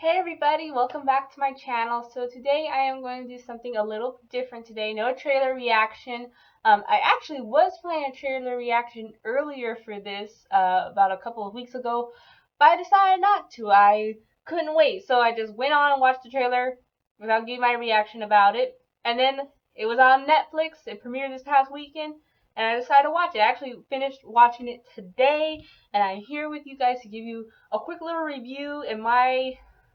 Hey everybody, welcome back to my channel. So today I am going to do something a little different today. No trailer reaction. I actually was planning a trailer reaction earlier for this, about a couple of weeks ago, but I decided not to. I couldn't wait, so I just went on and watched the trailer without giving my reaction about it. And then it was on Netflix. It premiered this past weekend, and I decided to watch it. I actually finished watching it today, and I'm here with you guys to give you a quick little review and my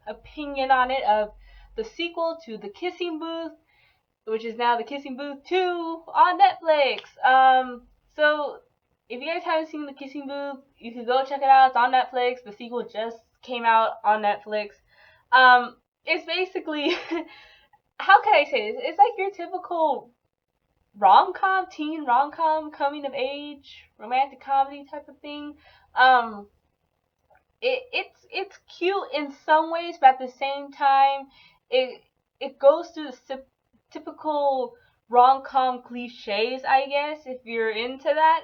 opinion on it of the sequel to The Kissing Booth, which is now The Kissing Booth 2 on Netflix. So if you guys haven't seen The Kissing Booth, you can go check it out. It's on Netflix. The sequel just came out on Netflix. It's basically how can I say this? It's like your typical rom-com, teen rom-com, coming of age, romantic comedy type of thing. Um, it's cute in some ways, but at the same time, it it goes through the typical rom-com cliches, I guess, if you're into that.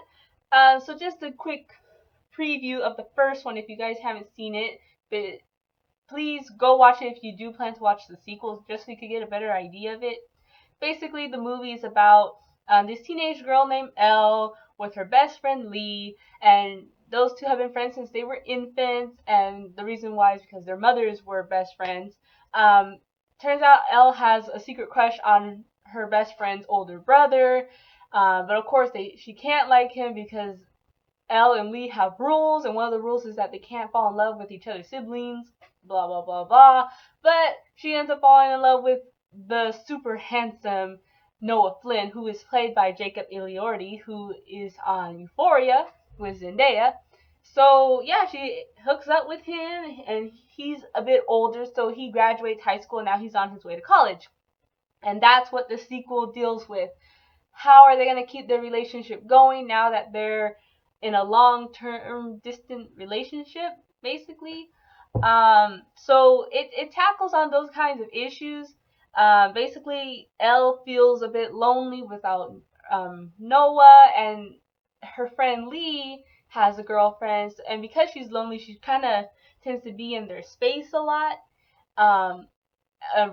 So just a quick preview of the first one if you guys haven't seen it, but please go watch it if you do plan to watch the sequels, just so you can get a better idea of it. Basically, the movie is about this teenage girl named Elle with her best friend Lee, and those two have been friends since they were infants, and the reason why is because their mothers were best friends. Um, Turns out Elle has a secret crush on her best friend's older brother, but of course she can't like him because Elle and Lee have rules, and one of the rules is that they can't fall in love with each other's siblings, blah blah blah blah. But she ends up falling in love with the super handsome Noah Flynn, who is played by Jacob Elordi, who is on Euphoria with Zendaya. So yeah, she hooks up with him, and he's a bit older, so he graduates high school, and now he's on his way to college. And that's what the sequel deals with. How are they going to keep their relationship going now that they're in a long-term distant relationship, basically? So it tackles on those kinds of issues. Basically, Elle feels a bit lonely without Noah, and her friend Lee has a girlfriend, and because she's lonely, she kind of tends to be in their space a lot. Um,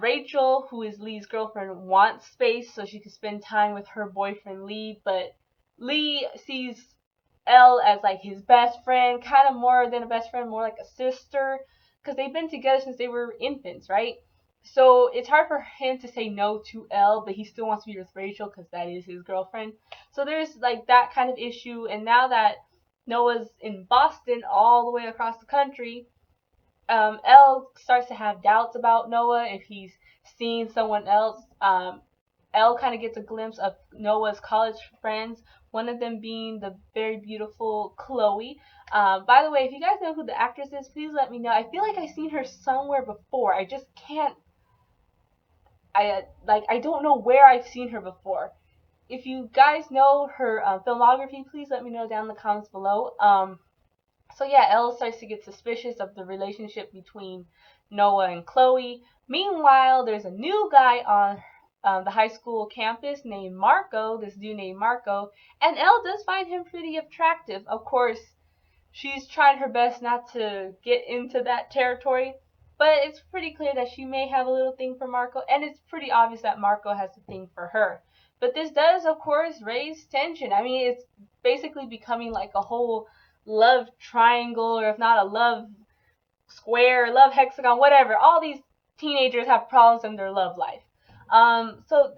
Rachel, who is Lee's girlfriend, wants space so she can spend time with her boyfriend Lee, but Lee sees Elle as like his best friend, kind of more than a best friend, more like a sister, because they've been together since they were infants, right? So it's hard for him to say no to Elle, but he still wants to be with Rachel because that is his girlfriend. So there's like that kind of issue, and now that Noah's in Boston, all the way across the country, Elle starts to have doubts about Noah if he's seeing someone else. Elle kind of gets a glimpse of Noah's college friends, one of them being the very beautiful Chloe. By the way, if you guys know who the actress is, please let me know. I feel like I've seen her somewhere before. I just can't. I don't know where I've seen her before. If you guys know her filmography, please let me know down in the comments below. So yeah, Elle starts to get suspicious of the relationship between Noah and Chloe. Meanwhile, there's a new guy on the high school campus named Marco, this dude named Marco, and Elle does find him pretty attractive. Of course, she's trying her best not to get into that territory, but it's pretty clear that she may have a little thing for Marco, and it's pretty obvious that Marco has a thing for her. But this does, of course, raise tension. I mean, it's basically becoming like a whole love triangle, or if not a love square, love hexagon, whatever. All these teenagers have problems in their love life. So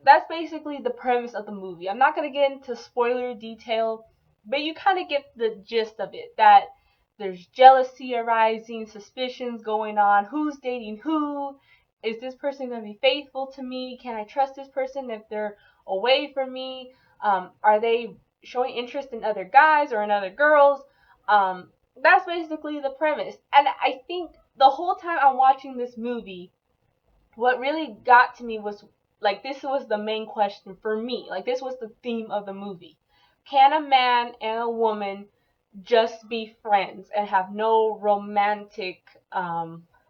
that's basically the premise of the movie. I'm not gonna get into spoiler detail, but you kind of get the gist of it. That there's jealousy arising, suspicions going on. Who's dating who? Is this person gonna be faithful to me? Can I trust this person if they're away from me? Are they showing interest in other guys or in other girls? That's basically the premise. And I think the whole time I'm watching this movie, what really got to me was like this was the main question for me. Like this was the theme of the movie. Can a man and a woman just be friends and have no romantic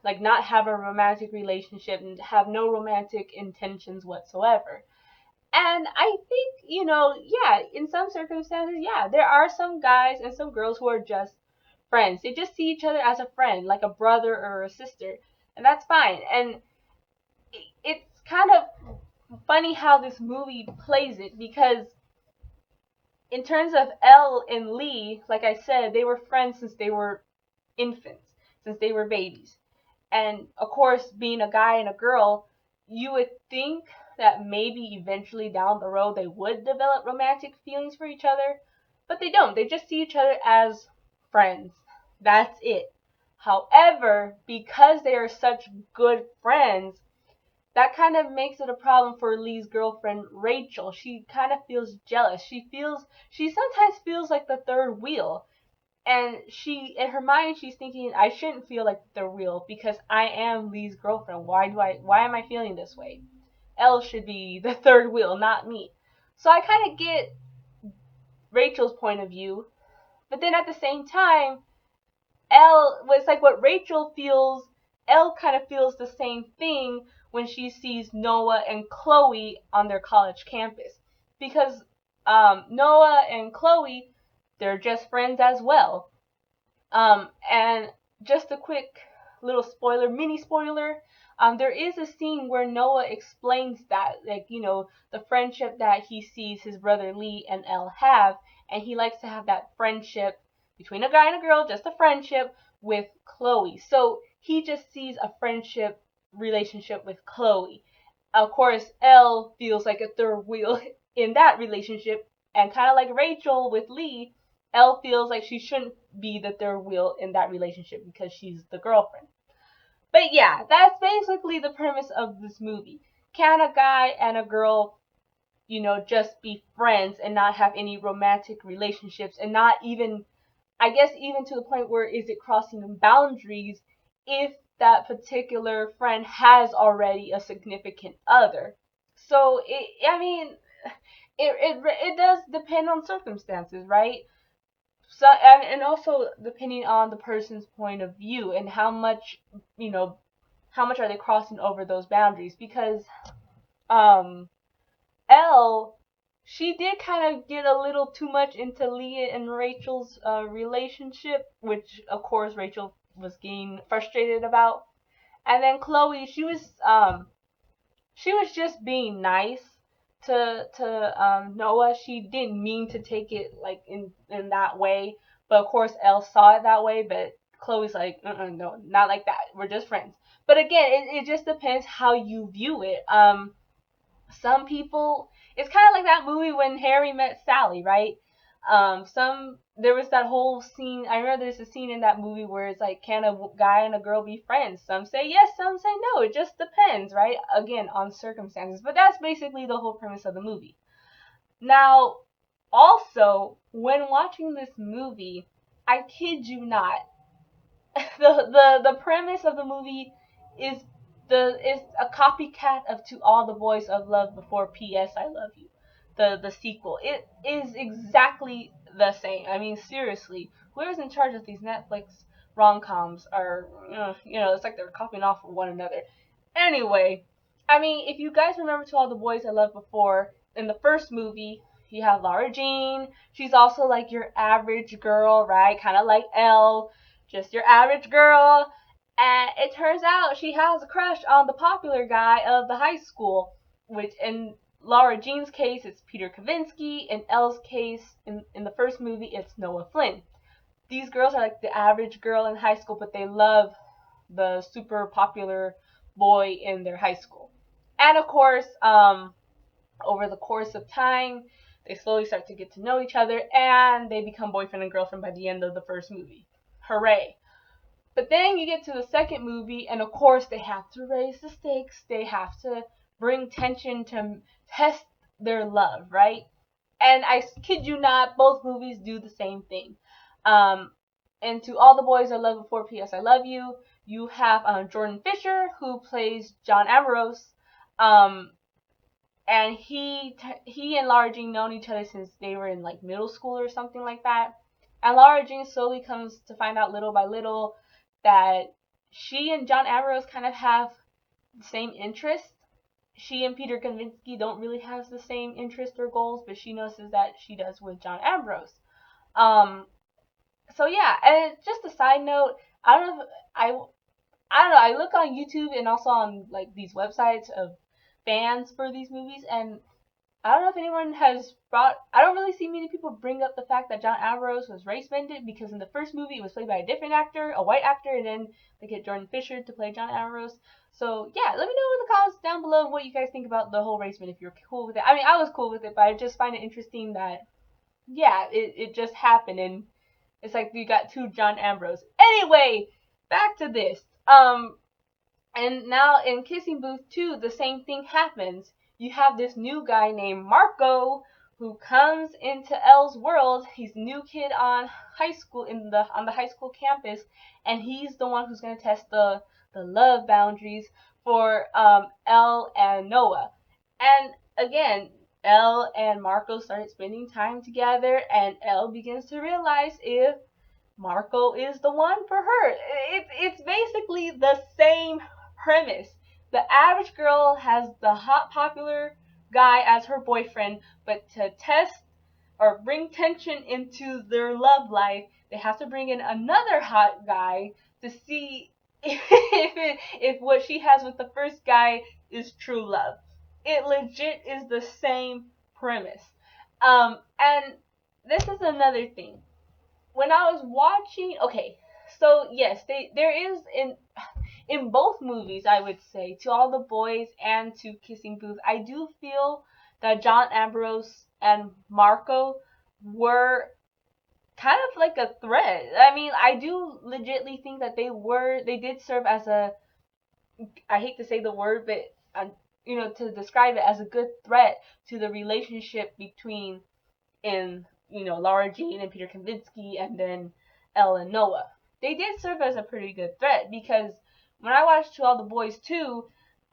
like not have a romantic relationship and have no romantic intentions whatsoever? And I think, yeah, in some circumstances, yeah, there are some guys and some girls who are just friends. They just see each other as a friend, like a brother or a sister, and that's fine. And it's kind of funny how this movie plays it, because in terms of Elle and Lee, like I said, they were friends since they were infants, since they were babies. And of course, being a guy and a girl, you would think that maybe eventually down the road they would develop romantic feelings for each other, but they don't. They just see each other as friends. That's it. However, because they are such good friends, that kind of makes it a problem for Lee's girlfriend Rachel. She kind of feels jealous. She sometimes feels like the third wheel. And she, in her mind, she's thinking, I shouldn't feel like the third wheel because I am Lee's girlfriend. Why am I feeling this way? Elle should be the third wheel, not me. So I kind of get Rachel's point of view, but then at the same time, Elle was like what Rachel feels. Elle kind of feels the same thing when she sees Noah and Chloe on their college campus, because Noah and Chloe, they're just friends as well. And just a quick little spoiler, mini spoiler. There is a scene where Noah explains that, like, the friendship that he sees his brother Lee and Elle have, and he likes to have that friendship between a guy and a girl, just a friendship with Chloe. So he just sees a friendship relationship with Chloe. Of course, Elle feels like a third wheel in that relationship, and kind of like Rachel with Lee, Elle feels like she shouldn't be the third wheel in that relationship because she's the girlfriend. But yeah, that's basically the premise of this movie. Can a guy and a girl, just be friends and not have any romantic relationships, and not even, I guess, even to the point where is it crossing boundaries if that particular friend has already a significant other? So I mean, it does depend on circumstances, right? So and also depending on the person's point of view and you know how much are they crossing over those boundaries, because um Elle, she did kind of get a little too much into Leah and Rachel's relationship, which of course Rachel was getting frustrated about. And then Chloe, she was just being nice to Noah. She didn't mean to take it like in that way, but of course Elle saw it that way. But Chloe's like, no, not like that. We're just friends. But again, it just depends how you view it. Some people, it's kind of like that movie When Harry Met Sally, right? There was that whole scene. I remember there's a scene in that movie where it's like, can a guy and a girl be friends? Some say yes, some say no. It just depends, right? Again, on circumstances. But that's basically the whole premise of the movie. Now, also, when watching this movie, I kid you not, the premise of the movie is is a copycat of To All the Boys I've Loved Before, P.S. I Love You. The sequel. It is exactly the same. I mean, seriously, whoever's in charge of these Netflix rom-coms are, it's like they're copying off of one another. Anyway, I mean, if you guys remember To All the Boys I Loved Before, in the first movie, you have Laura Jean. She's also like your average girl, right? Kind of like Elle, just your average girl. And it turns out she has a crush on the popular guy of the high school, which in Laura Jean's case, it's Peter Kavinsky. In Elle's case, in the first movie, it's Noah Flynn. These girls are like the average girl in high school, but they love the super popular boy in their high school. And of course, over the course of time, they slowly start to get to know each other, and they become boyfriend and girlfriend by the end of the first movie. Hooray! But then you get to the second movie, and of course they have to raise the stakes. They have to bring tension to test their love, right? And I kid you not, both movies do the same thing. And To All the Boys I Loved Before, P.S. I Love You, you have Jordan Fisher, who plays John Ambrose. And he and Laura Jean known each other since they were in like middle school or something like that. And Laura Jean slowly comes to find out little by little that she and John Ambrose kind of have the same interests. She and Peter Kavinsky don't really have the same interests or goals, but she notices that she does with John Ambrose. Um, So yeah, and just a side note, I don't know if I don't know. I look on YouTube and also on like these websites of fans for these movies, and I don't know if anyone has brought. I don't really see many people bring up the fact that John Ambrose was race bended, because in the first movie it was played by a different actor, a white actor, and then they get Jordan Fisher to play John Ambrose. So yeah, let me know in the comments down below what you guys think about the whole race bend, if you're cool with it. I mean, I was cool with it, but I just find it interesting that yeah, it just happened, and it's like you got two John Ambrose. Anyway, back to this. And now in Kissing Booth 2, the same thing happens. You have this new guy named Marco who comes into Elle's world. He's a new kid on high school on the high school campus, and he's the one who's gonna test the love boundaries for Elle and Noah. And again, Elle and Marco started spending time together, and Elle begins to realize if Marco is the one for her. It's basically the same premise. The average girl has the hot popular guy as her boyfriend, but to test or bring tension into their love life, they have to bring in another hot guy to see if what she has with the first guy is true love. It legit is the same premise. And this is another thing. When I was watching, okay, so yes, there is in both movies, I would say, To All the Boys and to Kissing Booth, I do feel that John Ambrose and Marco were kind of like a threat. I mean, I do legitly think that they did serve as a, I hate to say the word, but to describe it as a good threat to the relationship between in Lara Jean and Peter Kavinsky, and then Elle and Noah. They did serve as a pretty good threat, because when I watched To All the Boys 2,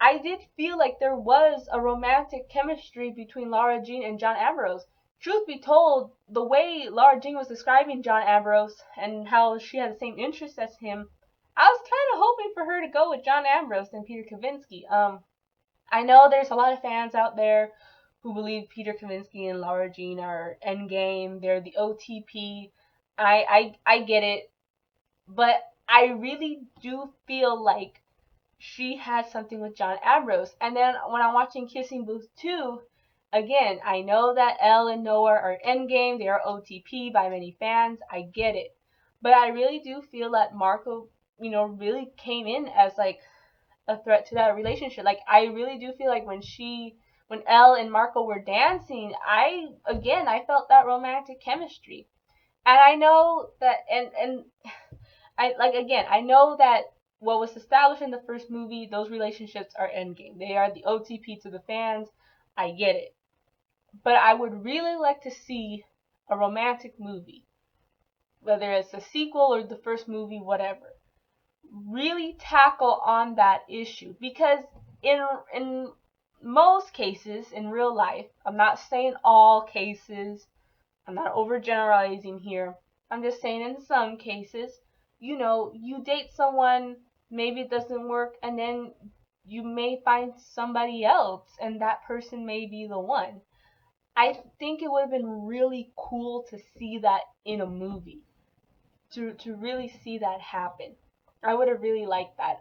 I did feel like there was a romantic chemistry between Lara Jean and John Ambrose. Truth be told, the way Lara Jean was describing John Ambrose and how she had the same interests as him, I was kind of hoping for her to go with John Ambrose than Peter Kavinsky. I know there's a lot of fans out there who believe Peter Kavinsky and Lara Jean are endgame. They're the OTP. I get it, but I really do feel like she had something with John Ambrose. And then when I'm watching Kissing Booth 2, again, I know that Elle and Noah are endgame. They are OTP by many fans. I get it, but I really do feel that Marco, really came in as like a threat to that relationship. Like, I really do feel like when Elle and Marco were dancing, I felt that romantic chemistry. And I know that, and I like, again, I know that what was established in the first movie, those relationships are endgame. They are the OTP to the fans. I get it. But I would really like to see a romantic movie, whether it's a sequel or the first movie, whatever, really tackle on that issue, because in most cases in real life, I'm not saying all cases, I'm not overgeneralizing here, I'm just saying in some cases, you date someone, maybe it doesn't work, and then you may find somebody else and that person may be the one. I think it would have been really cool to see that in a movie, to really see that happen. I would have really liked that.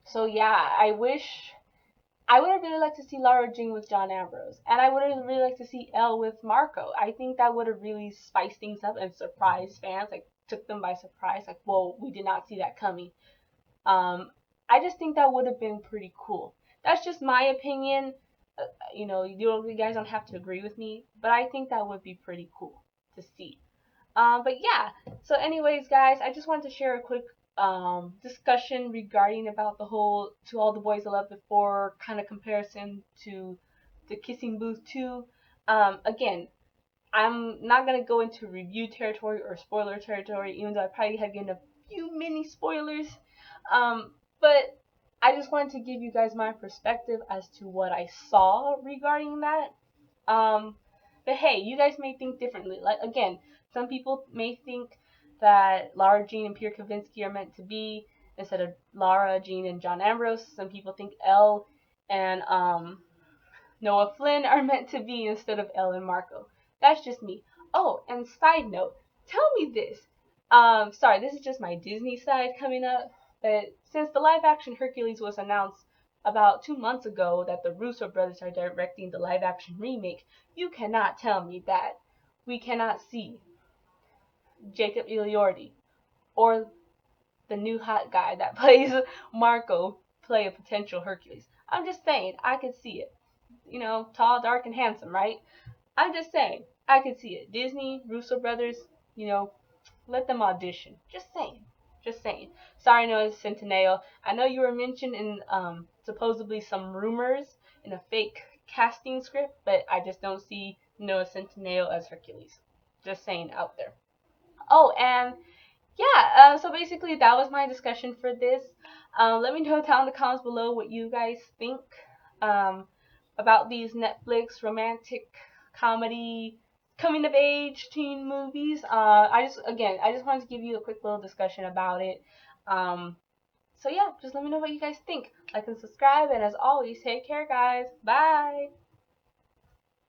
So yeah, I would have really liked to see Lara Jean with John Ambrose, and I would have really liked to see Elle with Marco. I think that would have really spiced things up and surprised fans, like took them by surprise, like, whoa, we did not see that coming. I just think that would have been pretty cool. That's just my opinion. You guys don't have to agree with me, but I think that would be pretty cool to see. But yeah, so anyways, guys, I just wanted to share a quick discussion regarding about the whole To All the Boys I Loved Before kind of comparison to the Kissing Booth 2. Again, I'm not going to go into review territory or spoiler territory, even though I probably have given a few mini spoilers. But I just wanted to give you guys my perspective as to what I saw regarding that. But hey, you guys may think differently. Like, again, some people may think that Lara Jean and Peter Kavinsky are meant to be instead of Lara Jean and John Ambrose. Some people think Elle and Noah Flynn are meant to be instead of Elle and Marco. That's just me. Oh, and side note, tell me this. Sorry, this is just my Disney side coming up. But since the live action Hercules was announced about 2 months ago that the Russo brothers are directing the live action remake, you cannot tell me that we cannot see Jacob Elordi or the new hot guy that plays Marco play a potential Hercules. I'm just saying, I could see it. Tall, dark, and handsome, right? I'm just saying, I could see it. Disney, Russo brothers, you know, let them audition. Just saying. Just saying. Sorry, Noah Centineo. I know you were mentioned in supposedly some rumors in a fake casting script, but I just don't see Noah Centineo as Hercules. Just saying out there. Oh, and yeah, so basically that was my discussion for this. Let me know down in the comments below what you guys think um, about these Netflix romantic comedy coming of age teen movies. I just wanted to give you a quick little discussion about it. So yeah, just let me know what you guys think. Like and subscribe, and as always, take care, guys. Bye.